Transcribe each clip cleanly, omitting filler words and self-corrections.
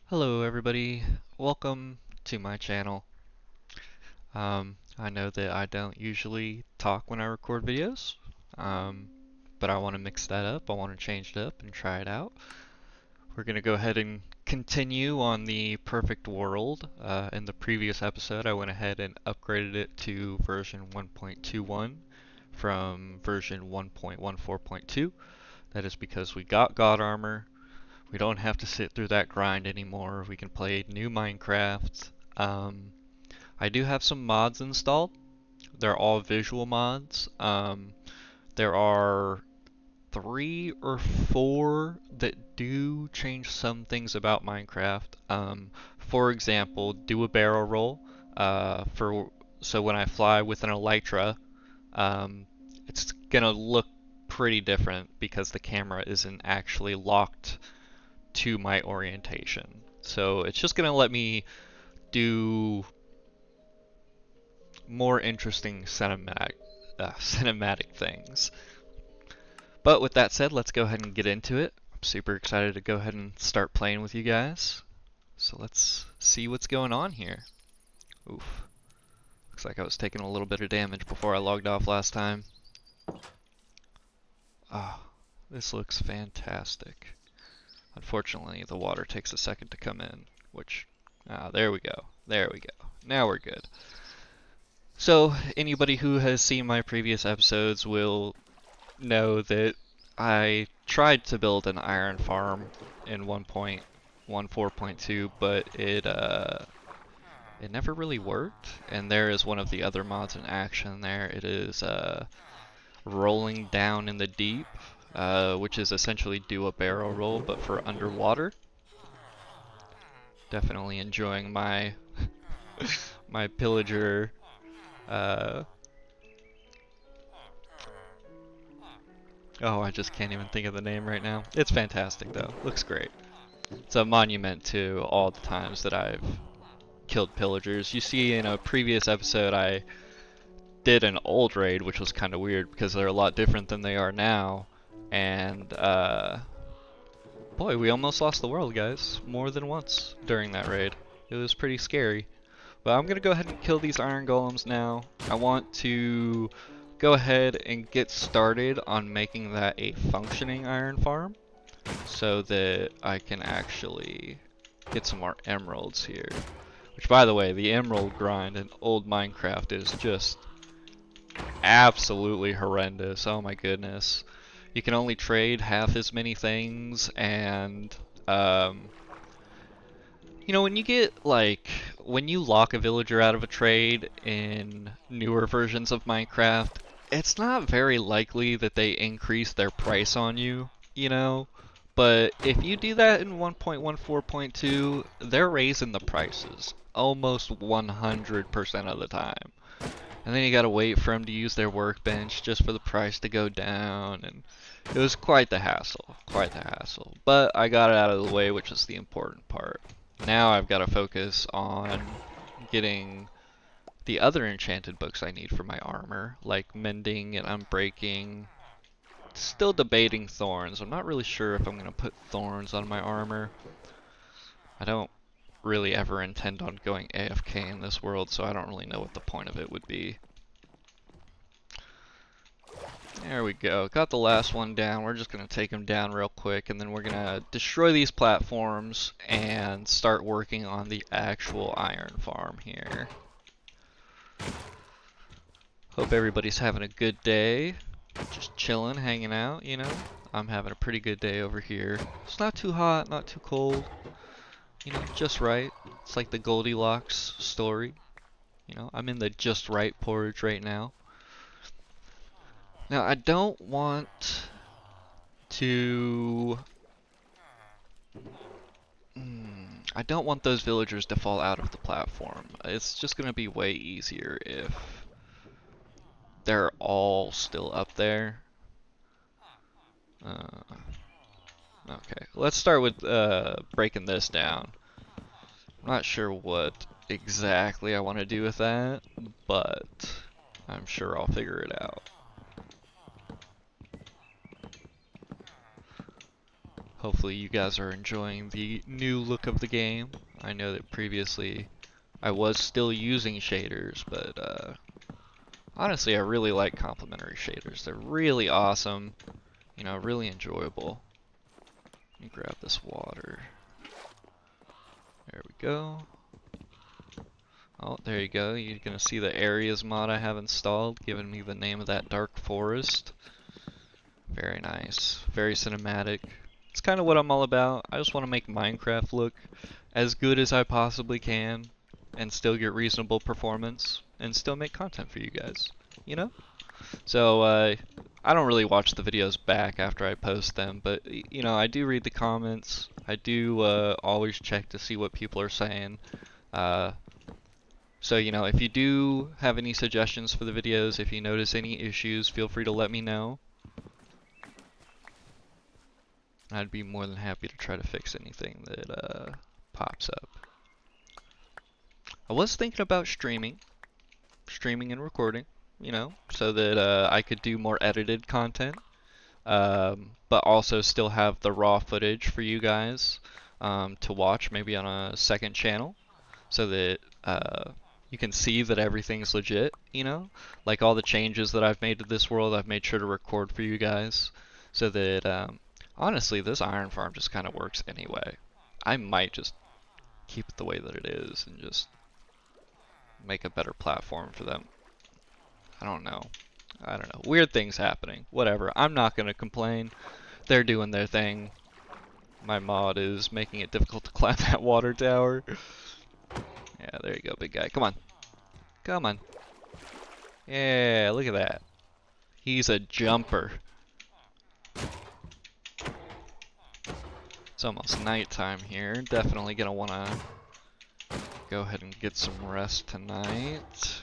Hello everybody, welcome to my channel. I know that I don't usually talk when I record videos, but I want to mix that up, I want to change it up and try it out. We're going to go ahead and continue on the perfect world. In the previous episode I went ahead and upgraded it to version 1.21 from version 1.14.2. That is because we got God Armor. We don't have to sit through that grind anymore. We can play new Minecraft. I do have some mods installed. They're all visual mods. There are 3 or 4 that do change some things about Minecraft. For example, do a barrel roll. So when I fly with an elytra, um, it's gonna look pretty different because the camera isn't actually locked to my orientation. So it's just gonna let me do more interesting cinematic things. But with that said, let's go ahead and get into it. I'm super excited to go ahead and start playing with you guys. So let's see what's going on here. Oof. Looks like I was taking a little bit of damage before I logged off last time. Oh, this looks fantastic. Unfortunately, the water takes a second to come in, which, there we go. There we go. Now we're good. So, anybody who has seen my previous episodes will know that I tried to build an iron farm in 1.14.2, but it never really worked. And there is one of the other mods in action there. It is rolling down in the deep, which is essentially do a barrel roll, but for underwater. Definitely enjoying my my pillager. Oh, I just can't even think of the name right now. It's fantastic though. Looks great. It's a monument to all the times that I've killed pillagers. You see in a previous episode I did an old raid, which was kind of weird because they're a lot different than they are now. And boy, we almost lost the world, guys, more than once during that raid. It was pretty scary. But I'm gonna go ahead and kill these iron golems now. I want to go ahead and get started on making that a functioning iron farm so that I can actually get some more emeralds here. Which, by the way, the emerald grind in old Minecraft is just absolutely horrendous. Oh my goodness. You can only trade half as many things, and you know, when you get, like, when you lock a villager out of a trade in newer versions of Minecraft, it's not very likely that they increase their price on you, you know? But if you do that in 1.14.2, they're raising the prices almost 100% of the time. And then you gotta wait for them to use their workbench just for the price to go down, and it was quite the hassle, quite the hassle. But I got it out of the way, which is the important part. Now I've got to focus on getting the other enchanted books I need for my armor, like mending and unbreaking. Still debating thorns. I'm not really sure if I'm going to put thorns on my armor. I don't really ever intend on going AFK in this world, so I don't really know what the point of it would be. There we go. Got the last one down. We're just going to take him down real quick, and then we're going to destroy these platforms and start working on the actual iron farm here. Hope everybody's having a good day. Just chilling, hanging out, you know. I'm having a pretty good day over here. It's not too hot, not too cold. You know, just right. It's like the Goldilocks story. You know, I'm in the just right porridge right now. Now, I don't want to... I don't want those villagers to fall out of the platform. It's just going to be way easier if they're all still up there. Okay, let's start with breaking this down. I'm not sure what exactly I want to do with that, but I'm sure I'll figure it out. Hopefully you guys are enjoying the new look of the game. I know that previously I was still using shaders, but honestly I really like complementary shaders. They're really awesome, you know, really enjoyable. Let me grab this water. There we go. Oh, there you go. You're gonna see the areas mod I have installed, giving me the name of that dark forest. Very nice. Very cinematic. It's kind of what I'm all about. I just want to make Minecraft look as good as I possibly can and still get reasonable performance and still make content for you guys, you know? So, I don't really watch the videos back after I post them, but, you know, I do read the comments. I do always check to see what people are saying. So, you know, if you do have any suggestions for the videos, if you notice any issues, feel free to let me know. I'd be more than happy to try to fix anything that pops up. I was thinking about streaming and recording, you know, so that I could do more edited content, but also still have the raw footage for you guys to watch, maybe on a second channel, so that you can see that everything's legit, you know? Like all the changes that I've made to this world, I've made sure to record for you guys, so that honestly, this iron farm just kind of works anyway. I might just keep it the way that it is and just make a better platform for them. I don't know. I don't know. Weird things happening. Whatever. I'm not going to complain. They're doing their thing. My mod is making it difficult to climb that water tower. Yeah, there you go, big guy. Come on. Come on. Yeah, look at that. He's a jumper. It's almost nighttime here. Definitely gonna wanna go ahead and get some rest tonight.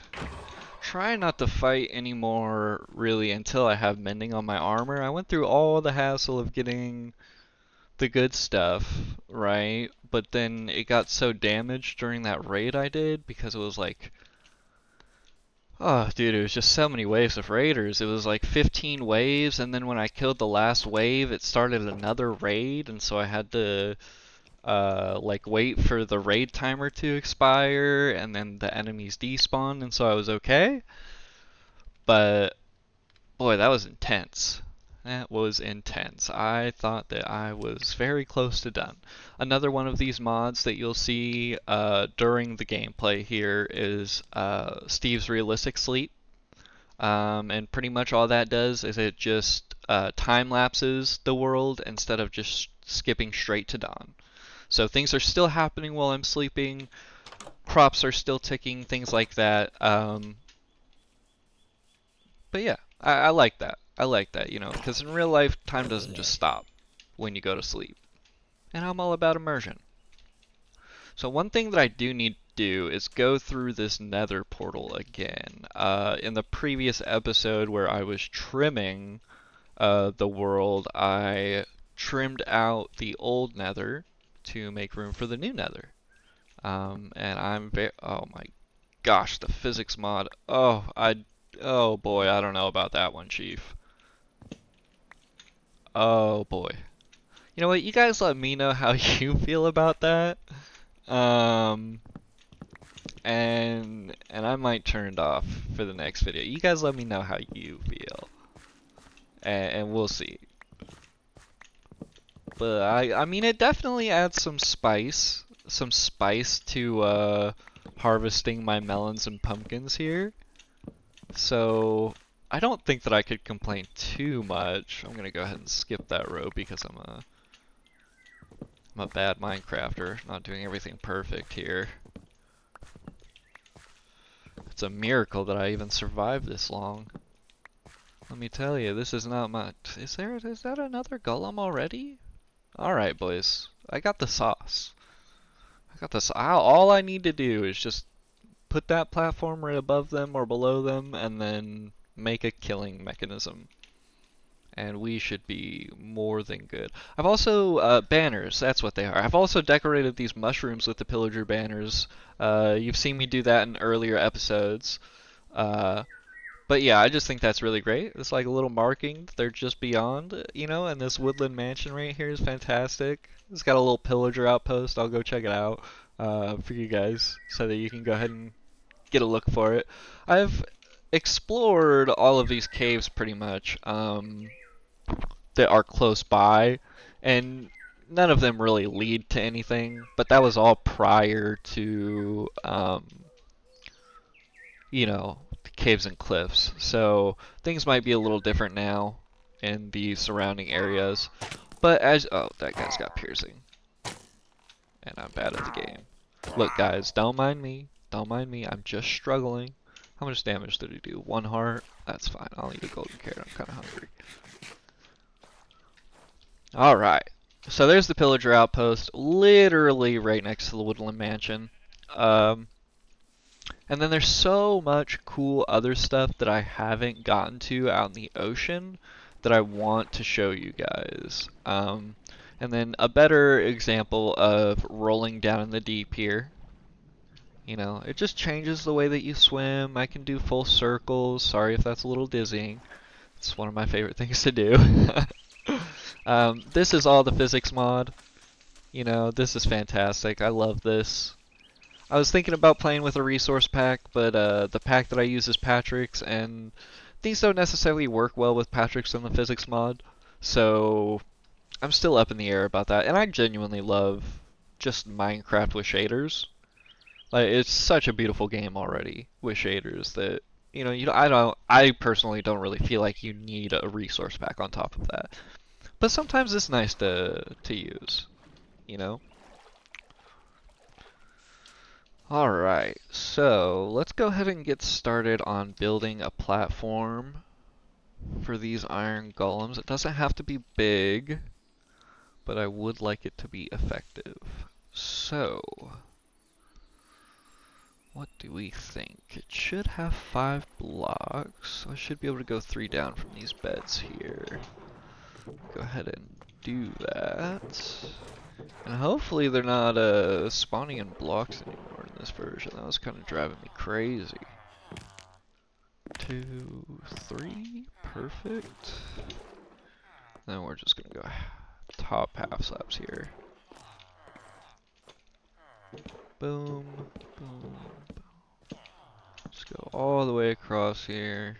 Try not to fight anymore, really, until I have mending on my armor. I went through all the hassle of getting the good stuff, right? But then it got so damaged during that raid I did because it was like, oh, dude, it was just so many waves of raiders. It was like 15 waves, and then when I killed the last wave, it started another raid, and so I had to like wait for the raid timer to expire, and then the enemies despawned, and so I was okay. But boy, that was intense. That was intense. I thought that I was very close to done. Another one of these mods that you'll see during the gameplay here is Steve's Realistic Sleep. And pretty much all that does is it just time lapses the world instead of just skipping straight to dawn. So things are still happening while I'm sleeping, crops are still ticking, things like that. But yeah, I like that. I like that, you know, because in real life, time doesn't just stop when you go to sleep. And I'm all about immersion. So one thing that I do need to do is go through this nether portal again. In the previous episode where I was trimming the world, I trimmed out the old nether to make room for the new nether. And I'm very, oh my gosh, the physics mod. Oh boy, I don't know about that one, Chief. Oh boy. You know what? You guys let me know how you feel about that. Um, and I might turn it off for the next video. You guys let me know how you feel, and we'll see. But I mean, it definitely adds some spice to harvesting my melons and pumpkins here. So I don't think that I could complain too much. I'm gonna go ahead and skip that row because I'm a bad Minecrafter, not doing everything perfect here. It's a miracle that I even survived this long. Let me tell you, this is not much. Is that another golem already? Alright, boys. I got the sauce. I got this. All I need to do is just put that platform right above them or below them and then make a killing mechanism. And we should be more than good. I've also, banners, that's what they are. I've also decorated these mushrooms with the pillager banners. You've seen me do that in earlier episodes. But yeah, I just think that's really great. It's like a little marking. They're just beyond, you know, and this woodland mansion right here is fantastic. It's got a little pillager outpost. I'll go check it out for you guys so that you can go ahead and get a look for it. I've explored all of these caves pretty much that are close by, and none of them really lead to anything, but that was all prior to you know, caves and cliffs. So things might be a little different now in the surrounding areas. But as oh, that guy's got piercing, and I'm bad at the game. Look, guys, don't mind me. Don't mind me. I'm just struggling. How much damage did he do? 1 heart. That's fine. I'll eat a golden carrot. I'm kind of hungry. All right. So there's the pillager outpost, literally right next to the woodland mansion. Um, And then there's so much cool other stuff that I haven't gotten to out in the ocean that I want to show you guys. And then a better example of rolling down in the deep here. You know, it just changes the way that you swim. I can do full circles. Sorry if that's a little dizzying. It's one of my favorite things to do. This is all the physics mod. You know, this is fantastic. I love this. I was thinking about playing with a resource pack, but the pack that I use is Patrick's, and these don't necessarily work well with Patrick's in the physics mod, so I'm still up in the air about that. And I genuinely love just Minecraft with shaders. Like, it's such a beautiful game already with shaders that I personally don't really feel like you need a resource pack on top of that. But sometimes it's nice to use, you know. Alright, so let's go ahead and get started on building a platform for these iron golems. It doesn't have to be big, but I would like it to be effective. So, what do we think? It should have 5 blocks, so I should be able to go 3 down from these beds here. Go ahead and do that. And hopefully they're not spawning in blocks anymore in this version. That was kind of driving me crazy. 2, 3, perfect. Then we're just gonna go top half slabs here. Boom, boom, boom. Just go all the way across here.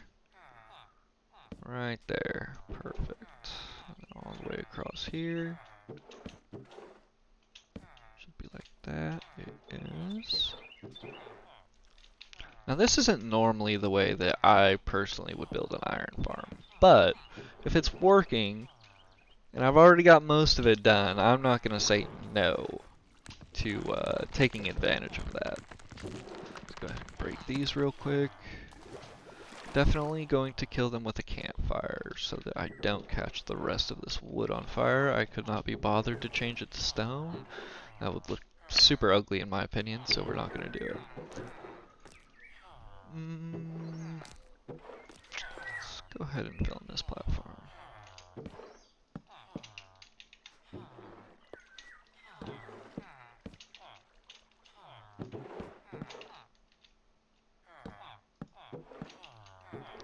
Right there, perfect. And all the way across here. Should be like that. It is. Now this isn't normally the way that I personally would build an iron farm, but if it's working, and I've already got most of it done, I'm not going to say no to taking advantage of that. Let's go ahead and break these real quick. Definitely going to kill them with a campfire so that I don't catch the rest of this wood on fire. I could not be bothered to change it to stone. That would look super ugly in my opinion, so we're not going to do it. Let's go ahead and fill in this platform.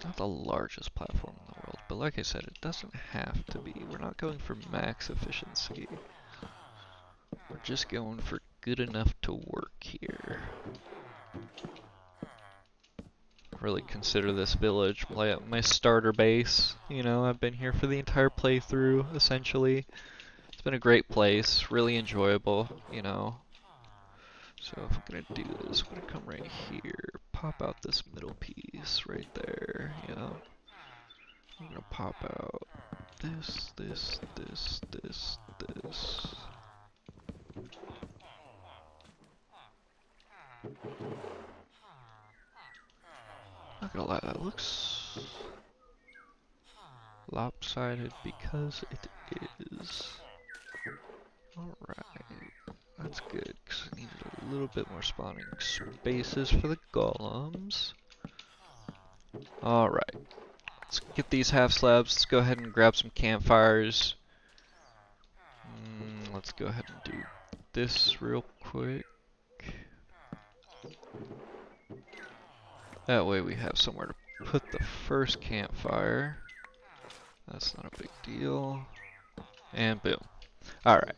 Not the largest platform in the world, but like I said, it doesn't have to be. We're not going for max efficiency. We're just going for good enough to work here. Really consider this village my starter base. You know, I've been here for the entire playthrough, essentially. It's been a great place, really enjoyable, you know. So if I'm gonna do this, I'm gonna come right here, pop out this middle piece right there, you know. I'm gonna pop out this, this, this, this, this. Not gonna lie, that looks lopsided because it is. Alright, that's good, because I needed a little bit more spawning spaces for the golems. Alright, let's get these half slabs, let's go ahead and grab some campfires. Let's go ahead and do this real quick. That way we have somewhere to put the first campfire. That's not a big deal. And boom. Alright.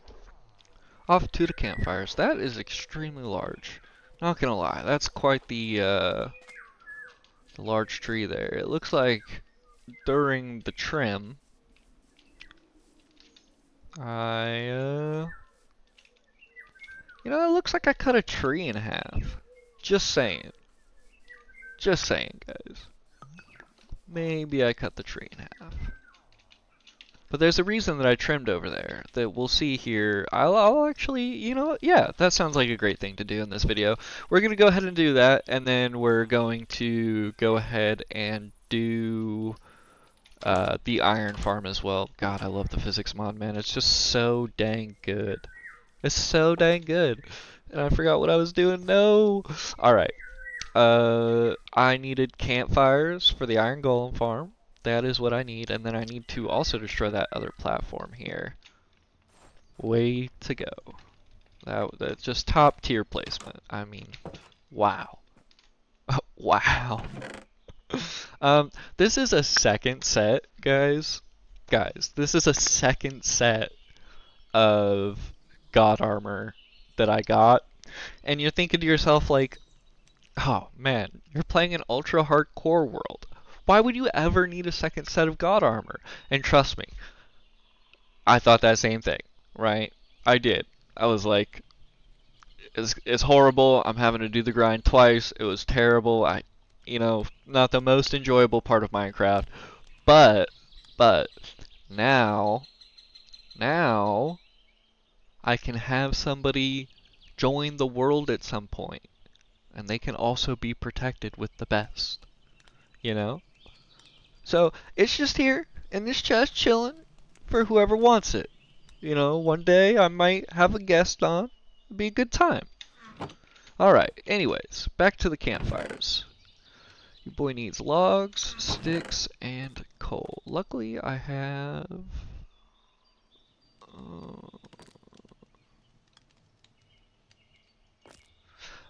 Off to the campfires. That is extremely large. Not gonna lie, that's quite the large tree there. It looks like during the trim, you know, it looks like I cut a tree in half. Just saying. Just saying, guys. Maybe I cut the tree in half. But there's a reason that I trimmed over there that we'll see here. I'll actually, you know what? Yeah, that sounds like a great thing to do in this video. We're going to go ahead and do that, and then we're going to go ahead and do the iron farm as well. God, I love the physics mod, man. It's just so dang good. It's so dang good. And I forgot what I was doing. No! Alright. I needed campfires for the iron golem farm. That is what I need, and then I need to also destroy that other platform here. Way to go. That's just top tier placement. I mean, wow. Wow. This is a second set, guys. Guys, this is a second set of god armor that I got. And you're thinking to yourself like, oh man, you're playing an ultra hardcore world. Why would you ever need a second set of god armor? And trust me, I thought that same thing, right? I did. I was like, it's horrible. I'm having to do the grind twice. It was terrible. You know, not the most enjoyable part of Minecraft. But now, I can have somebody join the world at some point, and they can also be protected with the best. You know? So it's just here in this chest chilling for whoever wants it. You know, one day I might have a guest on. It'd be a good time. Alright, anyways, back to the campfires. Your boy needs logs, sticks, and coal. Luckily I have...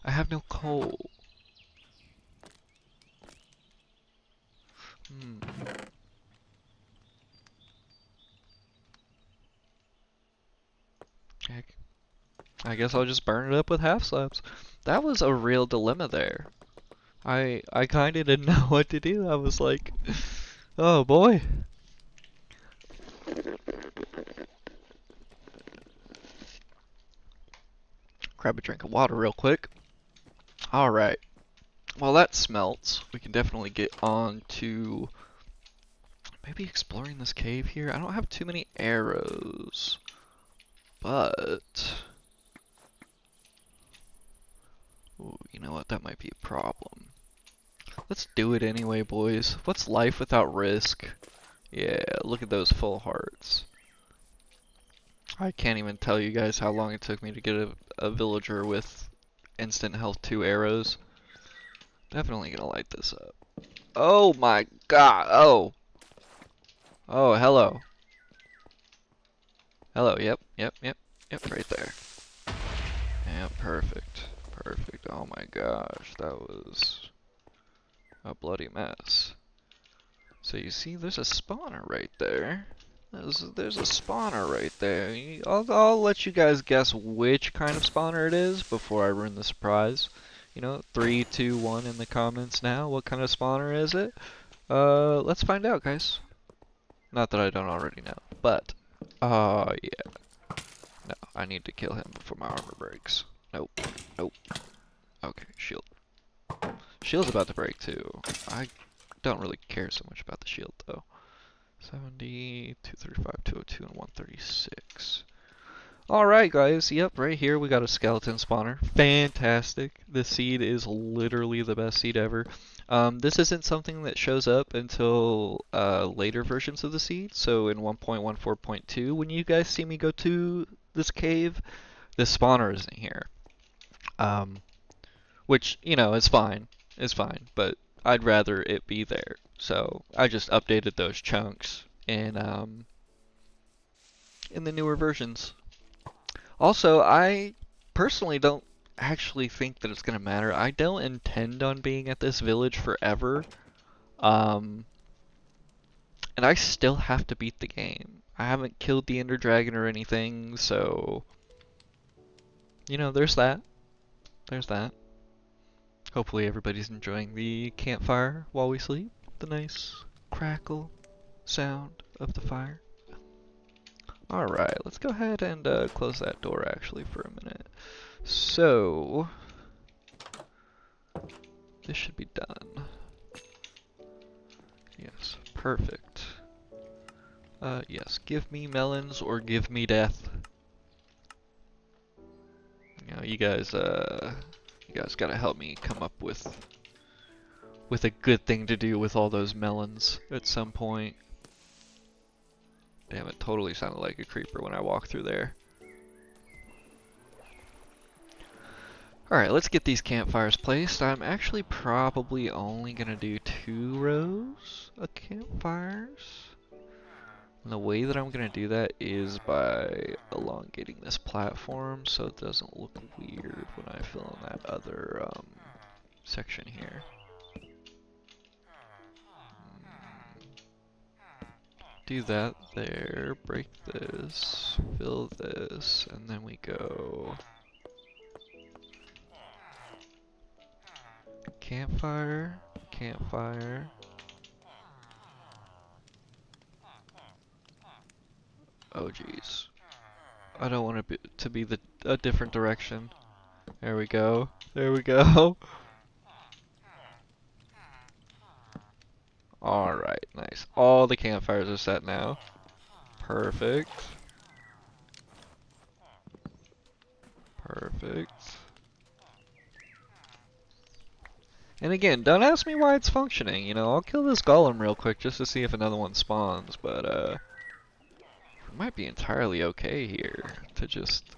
I have no coal. Heck. I guess I'll just burn it up with half slabs. That was a real dilemma there. I kinda didn't know what to do. I was like, oh boy. Grab a drink of water real quick. Alright. While that smelts, we can definitely get on to maybe exploring this cave here. I don't have too many arrows, but ooh, you know what? That might be a problem. Let's do it anyway, boys. What's life without risk? Yeah, look at those full hearts. I can't even tell you guys how long it took me to get a villager with instant health 2 arrows. Definitely gonna light this up. Oh my god, oh! Oh, hello. Hello, yep, right there. Yeah, perfect, perfect. Oh my gosh, that was a bloody mess. So you see, there's a spawner right there. There's a spawner right there. I'll let you guys guess which kind of spawner it is before I ruin the surprise. You know, 3, 2, 1 in the comments now. What kind of spawner is it? Let's find out, guys. Not that I don't already know, but yeah. No, I need to kill him before my armor breaks. Nope, nope. Okay, shield. Shield's about to break too. I don't really care so much about the shield though. 70, 235, 202, and 136. Alright guys, yep, right here we got a skeleton spawner. Fantastic. The seed is literally the best seed ever. This isn't something that shows up until later versions of the seed, so in 1.14.2, when you guys see me go to this cave, this spawner isn't here. Which, you know, is fine. It's fine, but I'd rather it be there. So I just updated those chunks in the newer versions. Also, I personally don't actually think that it's gonna matter. I don't intend on being at this village forever. Um, and I still have to beat the game. I haven't killed the Ender Dragon or anything, so you know, there's that. There's that. Hopefully everybody's enjoying the campfire while we sleep. The nice crackle sound of the fire. Alright, let's go ahead and close that door actually for a minute. So, this should be done. Yes, perfect. Yes, give me melons or give me death. You know, you guys gotta help me come up with a good thing to do with all those melons at some point. Damn, it totally sounded like a creeper when I walked through there. Alright, let's get these campfires placed. I'm actually probably only gonna do 2 rows of campfires. And the way that I'm gonna do that is by elongating this platform so it doesn't look weird when I fill in that other section here. Do that there, break this, fill this, and then we go campfire, campfire. Oh geez. I don't want it to be a different direction. There we go. There we go. Alright, nice. All the campfires are set now. Perfect. Perfect. And again, don't ask me why it's functioning, you know, I'll kill this golem real quick just to see if another one spawns, but we might be entirely okay here to just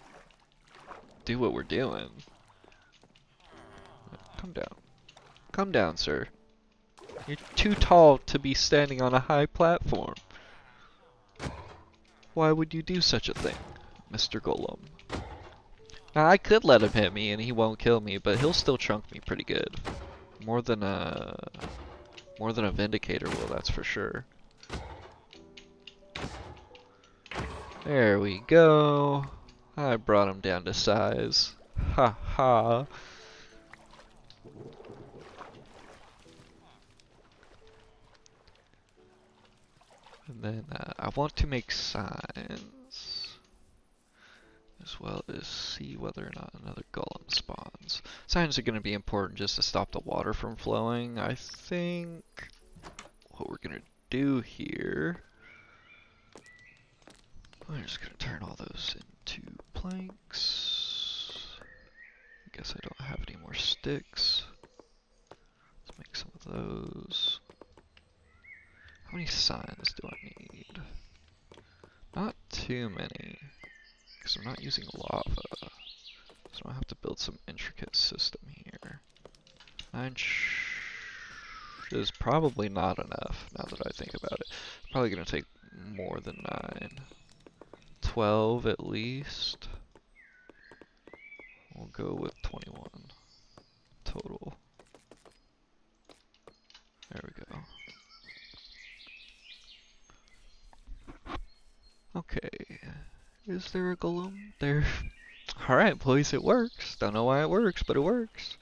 do what we're doing. Come down. Come down, sir. You're too tall to be standing on a high platform. Why would you do such a thing, Mr. Golem? Now, I could let him hit me and he won't kill me, but he'll still chunk me pretty good. More than a Vindicator will, that's for sure. There we go. I brought him down to size. Ha ha. And then I want to make signs, as well as see whether or not another golem spawns. Signs are going to be important just to stop the water from flowing. I think what we're going to do here, I'm just going to turn all those into planks. I guess I don't have any more sticks. Let's make some of those. How many signs do I need? Not too many, because I'm not using lava. So I have to build some intricate system here. 9 is probably not enough, now that I think about it. Probably going to take more than 9. 12 at least. We'll go with 21 total. There we go. Okay, is there a golem? There. Alright, boys, it works. Don't know why it works, but it works.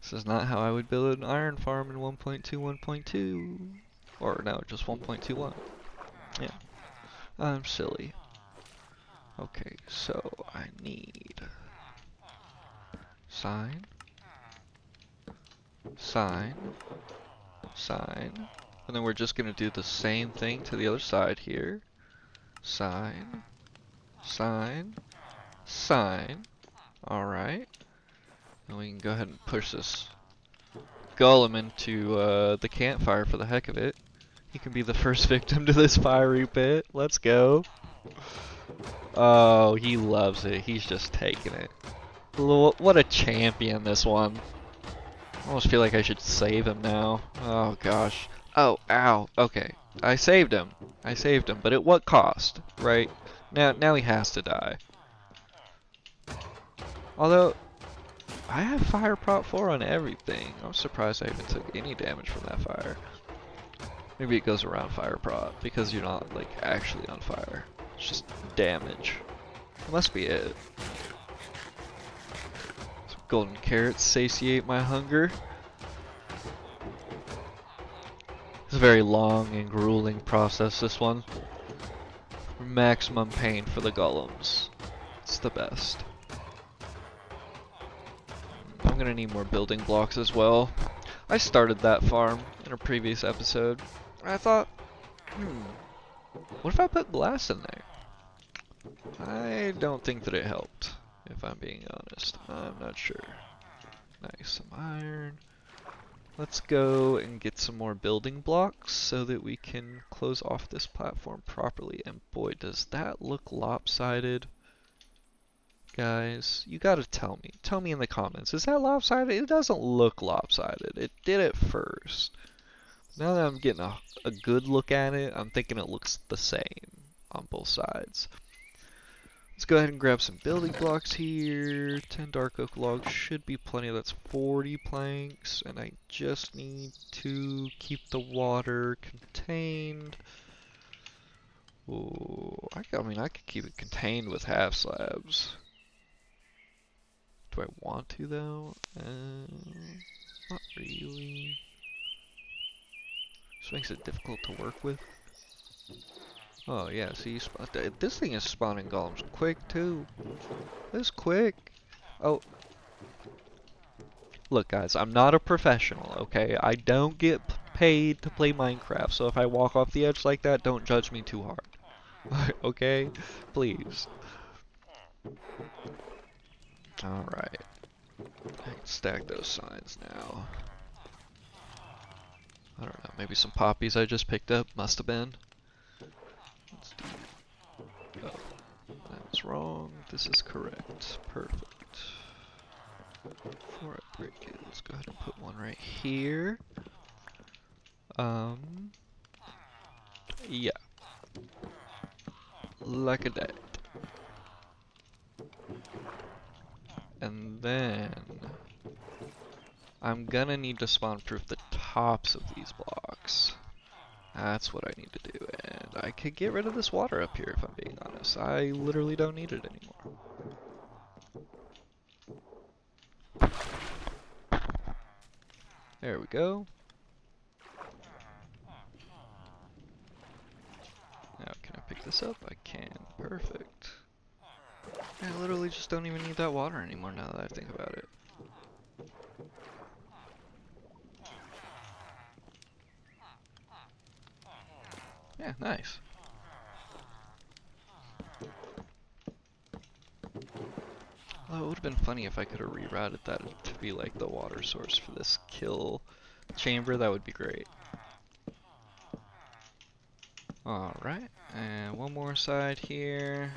This is not how I would build an iron farm in 1.2, 1.2. Or no, just 1.21. Yeah, I'm silly. Okay, so I need sign, sign, sign, and then we're just gonna do the same thing to the other side here. Sign, sign, sign. Alright. And we can go ahead and push this golem into the campfire for the heck of it. He can be the first victim to this fiery pit. Let's go. Oh, he loves it. He's just taking it. What a champion, this one. I almost feel like I should save him now. Oh gosh. Oh, ow. Okay. I saved him. I saved him, but at what cost, right? Now he has to die. Although, I have fire prot 4 on everything. I'm surprised I even took any damage from that fire. Maybe it goes around fire prot because you're not like actually on fire. It's just damage. That must be it. Some golden carrots satiate my hunger. It's a very long and grueling process, this one. Maximum pain for the golems. It's the best. I'm gonna need more building blocks as well. I started that farm in a previous episode. I thought, what if I put glass in there? I don't think that it helped, if I'm being honest. I'm not sure. Nice, some iron. Let's go and get some more building blocks so that we can close off this platform properly. And boy, does that look lopsided. Guys, you gotta tell me. Tell me in the comments. Is that lopsided? It doesn't look lopsided. It did at first. Now that I'm getting a good look at it, I'm thinking it looks the same on both sides. Let's go ahead and grab some building blocks here. 10 dark oak logs should be plenty. That's 40 planks. And I just need to keep the water contained. Ooh, I mean, I could keep it contained with half slabs. Do I want to though? Not really. This makes it difficult to work with. Oh yeah, see, this thing is spawning golems quick too. It's quick. Oh, look guys, I'm not a professional, okay? I don't get paid to play Minecraft, so if I walk off the edge like that, don't judge me too hard. Okay? Please. Alright. I can stack those signs now. I don't know, maybe some poppies I just picked up, must have been. Let's do... Oh, that was wrong. This is correct. Perfect. Before I break it, let's go ahead and put one right here. Yeah. Like a that. And then I'm gonna need to spawn proof the tops of these blocks. That's what I need to do, and I could get rid of this water up here if I'm being honest. I literally don't need it anymore. There we go. Now can I pick this up? I can. Perfect. I literally just don't even need that water anymore now that I think about it. Yeah, nice. Well, it would have been funny if I could have rerouted that to be like the water source for this kill chamber. That would be great. Alright, and one more side here.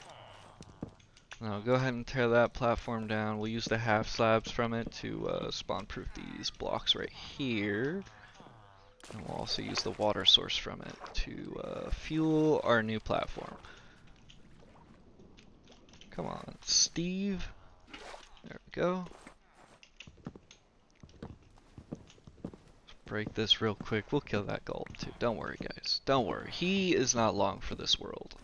Now go ahead and tear that platform down. We'll use the half slabs from it to spawn proof these blocks right here. And we'll also use the water source from it to fuel our new platform. Come on, Steve. There we go. Let's break this real quick. We'll kill that golem too. Don't worry, guys. Don't worry. He is not long for this world.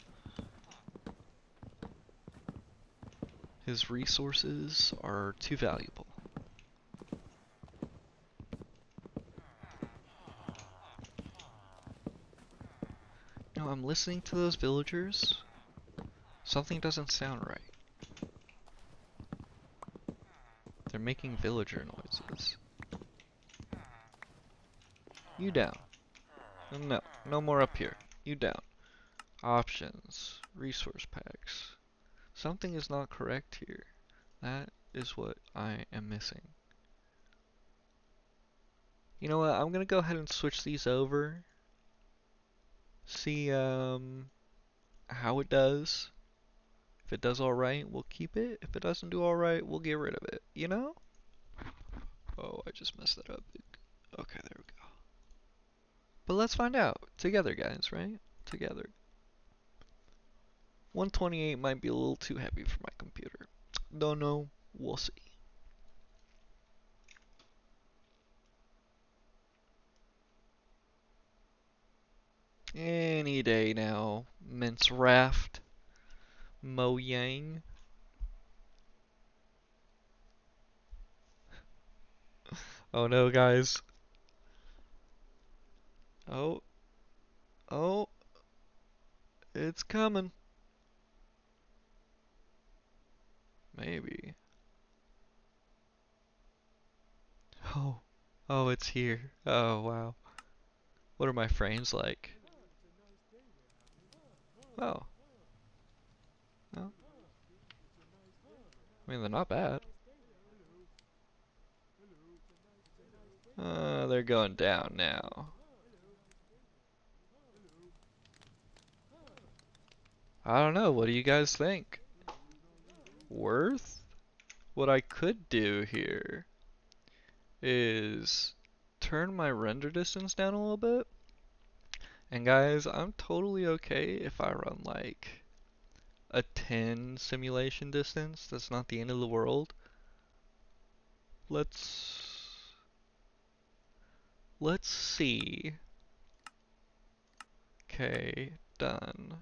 His resources are too valuable. You know, I'm listening to those villagers. Something doesn't sound right. They're making villager noises. You down. No, no more up here. You down. Options. Resource packs. Something is not correct here. That is what I am missing. You know what? I'm gonna go ahead and switch these over. See how it does. If it does alright, we'll keep it. If it doesn't do alright, we'll get rid of it. You know? Oh, I just messed that up. Okay, there we go. But let's find out together, guys, right? Together. 128 might be a little too heavy for my computer. Don't know. We'll see. Any day now. Mince Raft. Mo Yang. Oh no, guys. Oh, oh, it's coming. Maybe. Oh, oh, it's here. Oh, wow. What are my frames like? Oh, no. I mean, they're not bad. They're going down now. I don't know. What do you guys think? Worth? What I could do here is turn my render distance down a little bit. And guys, I'm totally okay if I run like a 10 simulation distance. That's not the end of the world. Let's see. Okay, done.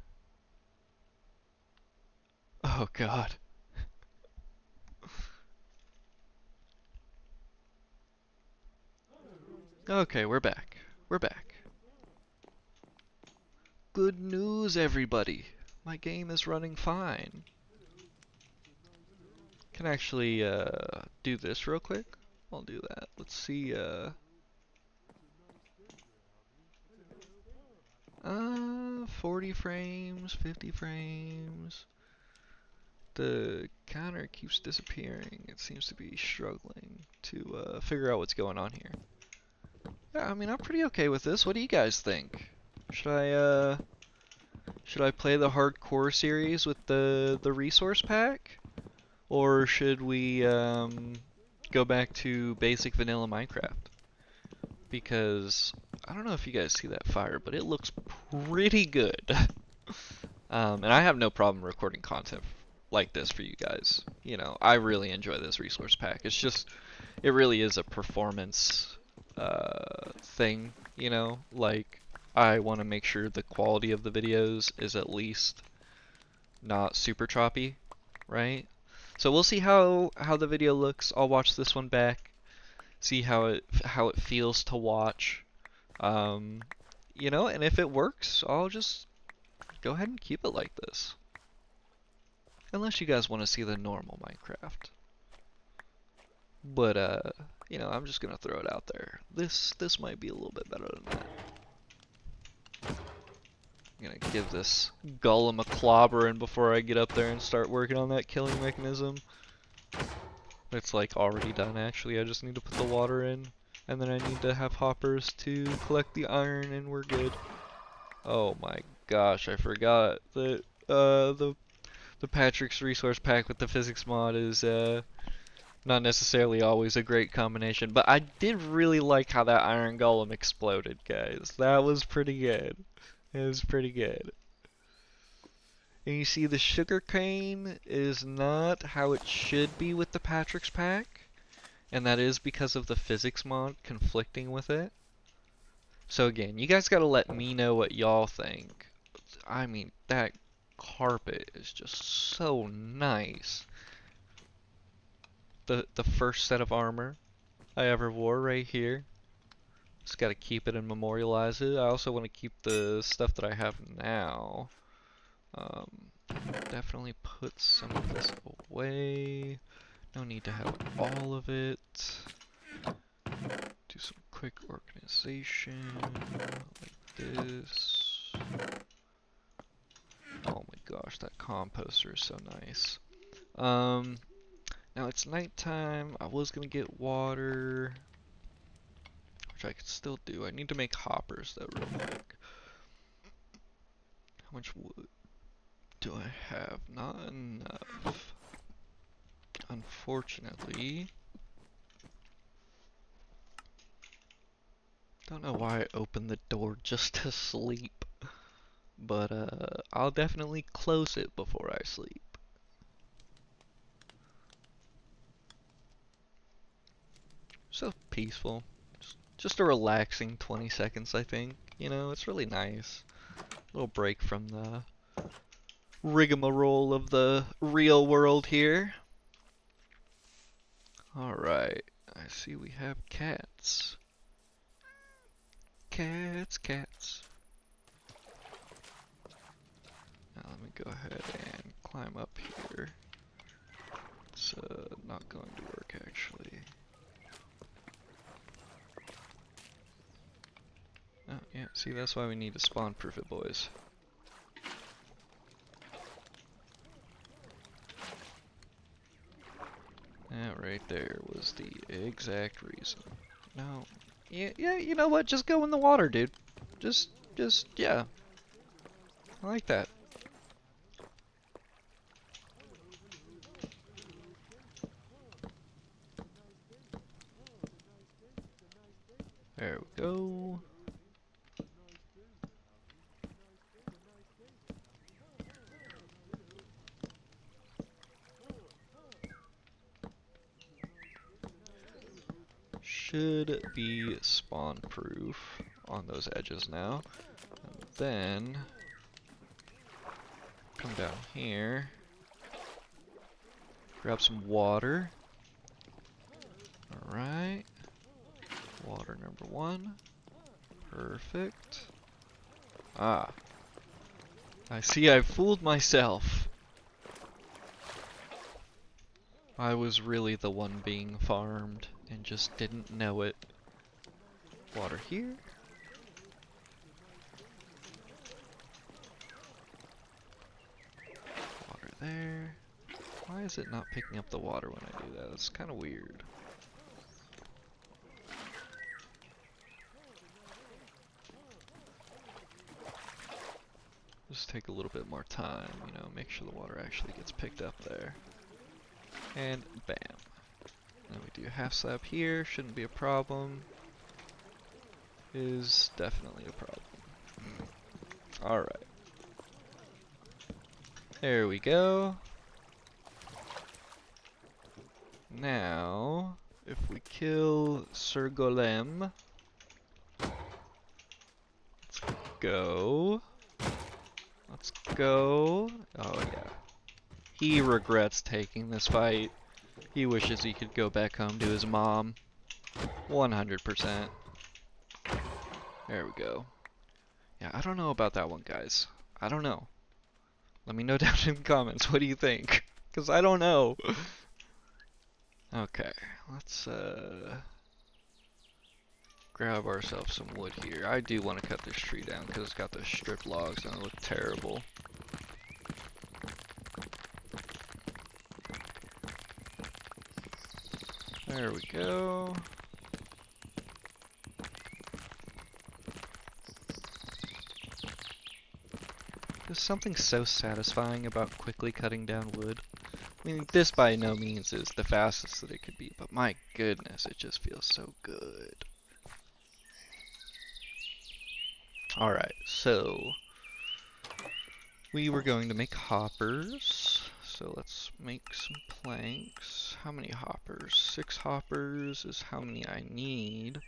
Oh god. Okay, we're back. We're back. Good news, everybody. My game is running fine. Can actually do this real quick. I'll do that. Let's see 40 frames, 50 frames. The counter keeps disappearing. It seems to be struggling to figure out what's going on here. Yeah, I mean, I'm pretty okay with this. What do you guys think? Should I play the hardcore series with the resource pack, or should we go back to basic vanilla Minecraft? Because I don't know if you guys see that fire, but it looks pretty good. And I have no problem recording content like this for you guys. You know, I really enjoy this resource pack. It's just, it really is a performance thing, you know? Like, I want to make sure the quality of the videos is at least not super choppy, right? So we'll see how the video looks. I'll watch this one back, see how it feels to watch. Um, you know, and if it works, I'll just go ahead and keep it like this. Unless you guys want to see the normal Minecraft. But you know, I'm just gonna throw it out there. This might be a little bit better than that. I'm gonna give this golem a clobbering before I get up there and start working on that killing mechanism. It's like already done actually. I just need to put the water in, and then I need to have hoppers to collect the iron, and we're good. Oh my gosh, I forgot that the Patrick's resource pack with the physics mod is not necessarily always a great combination, but I did really like how that iron golem exploded, guys. That was pretty good. It was pretty good. And you see the sugarcane is not how it should be with the Patrick's pack, and that is because of the physics mod conflicting with it. So again, you guys gotta let me know what y'all think. I mean, that carpet is just so nice. The first set of armor I ever wore right here. Just gotta keep it and memorialize it. I also want to keep the stuff that I have now. Definitely put some of this away. No need to have all of it. Do some quick organization like this. Oh my gosh, that composter is so nice. Now it's nighttime. I was gonna get water, which I could still do. I need to make hoppers though real quick. How much wood do I have? Not enough. Unfortunately. Don't know why I opened the door just to sleep. But I'll definitely close it before I sleep. So peaceful. Just a relaxing 20 seconds, I think. You know, it's really nice. Little break from the rigmarole of the real world here. Alright, I see we have cats. Cats, cats. Now let me go ahead and climb up here. It's not going to work actually. Oh, yeah, see, that's why we need to spawn-proof it, boys. That right there was the exact reason. No. Yeah, you know what? Just go in the water, dude. Just, yeah. I like that. There we go. Should be spawn proof on those edges now. And then come down here. Grab some water. Alright. Water number 1. Perfect. Ah. I see I fooled myself. I was really the one being farmed and just didn't know it. Water here. Water there. Why is it not picking up the water when I do that? It's kind of weird. Just take a little bit more time, you know, make sure the water actually gets picked up there. And bam. Then we do half slab here, shouldn't be a problem. Is definitely a problem. Alright. There we go. Now, if we kill Sir Golem, let's go. Let's go. Oh yeah. He regrets taking this fight. He wishes he could go back home to his mom. 100%. There we go. Yeah, I don't know about that one, guys. I don't know. Let me know down in the comments. What do you think? Because I don't know. Okay, let's grab ourselves some wood here. I do want to cut this tree down because it's got those stripped logs and they look terrible. There we go. There's something so satisfying about quickly cutting down wood. I mean, this by no means is the fastest that it could be, but my goodness, it just feels so good. Alright, so we were going to make hoppers. So let's make some planks. How many hoppers? 6 hoppers is how many I need.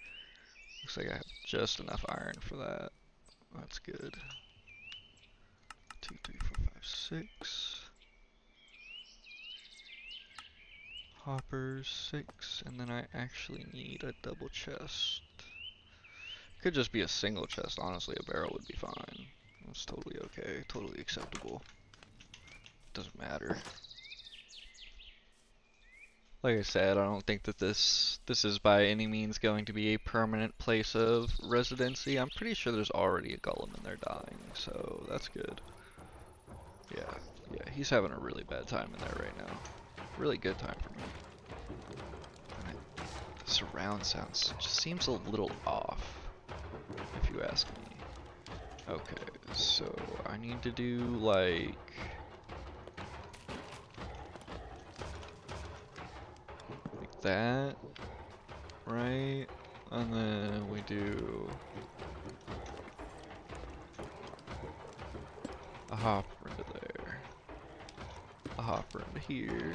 Looks like I have just enough iron for that. That's good. 2, 3, 4, 5, 6. Hoppers, 6. And then I actually need a double chest. Could just be a single chest, honestly. A barrel would be fine. That's totally okay, totally acceptable. Doesn't matter. Like I said, I don't think that this is by any means going to be a permanent place of residency. I'm pretty sure there's already a golem in there dying, so that's good. Yeah, he's having a really bad time in there right now. Really good time for me. The surround sounds just seems a little off, if you ask me. Okay, so I need to do like that, right? And then we do a hopper into there, a hopper into here,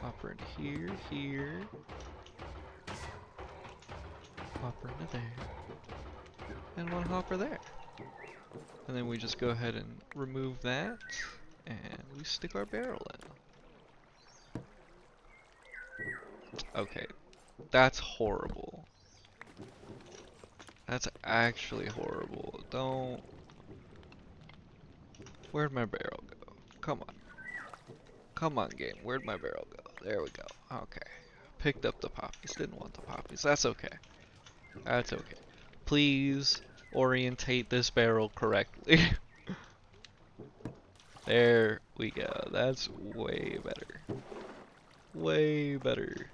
hopper into here, hopper into there, and one hopper there. And then we just go ahead and remove that, and we stick our barrel in. Okay, that's horrible. That's actually horrible. Don't... Where'd my barrel go? Come on. Come on, game. Where'd my barrel go? There we go. Okay. Picked up the poppies. Didn't want the poppies. That's okay. That's okay. Please orientate this barrel correctly. There we go. That's way better. Way better.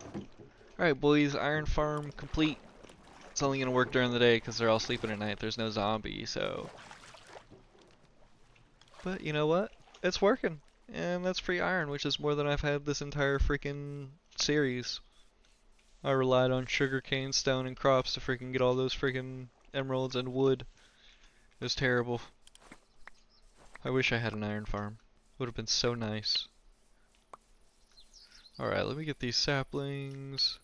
Alright, boys. Iron farm complete. It's only gonna work during the day because they're all sleeping at night. There's no zombie, so... But you know what? It's working. And that's free iron, which is more than I've had this entire freaking series. I relied on sugarcane, stone, and crops to freaking get all those freaking emeralds and wood. It was terrible. I wish I had an iron farm. Would have been so nice. Alright, let me get these saplings.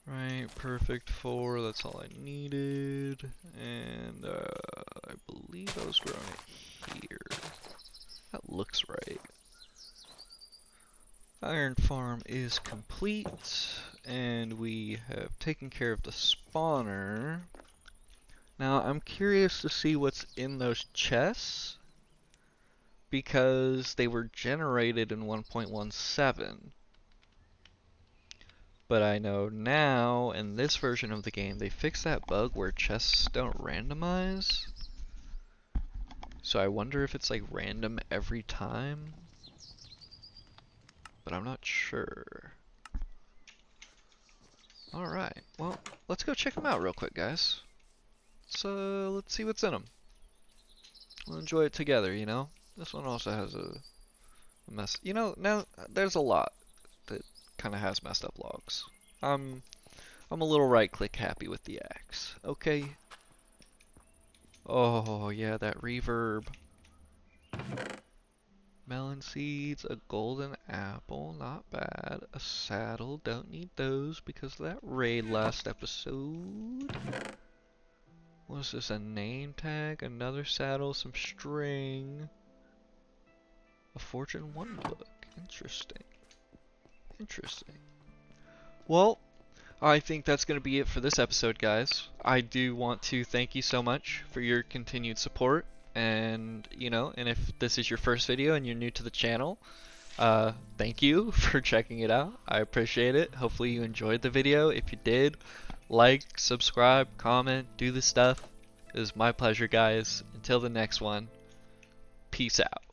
Right, perfect. 4, that's all I needed. And I believe I was growing it here. That looks right. Iron farm is complete, and we have taken care of the spawner. Now I'm curious to see what's in those chests, because they were generated in 1.17. But I know now, in this version of the game, they fixed that bug where chests don't randomize. So I wonder if it's like random every time. But I'm not sure. Alright, well, let's go check them out real quick, guys. So, let's see what's in them. We'll enjoy it together, you know? This one also has a mess. You know, now, there's a lot that kind of has messed up logs. I'm a little right-click happy with the axe. Okay. Oh, yeah, that reverb. Melon seeds, a golden apple, not bad. A saddle, don't need those because of that raid last episode. What is this, a name tag, another saddle, some string. A Fortune 1 book, interesting. Interesting. Well, I think that's going to be it for this episode, guys. I do want to thank you so much for your continued support. And, you know, and if this is your first video and you're new to the channel, thank you for checking it out. I appreciate it. Hopefully you enjoyed the video. If you did, like, subscribe, comment, do the stuff. It was my pleasure, guys. Until the next one, peace out.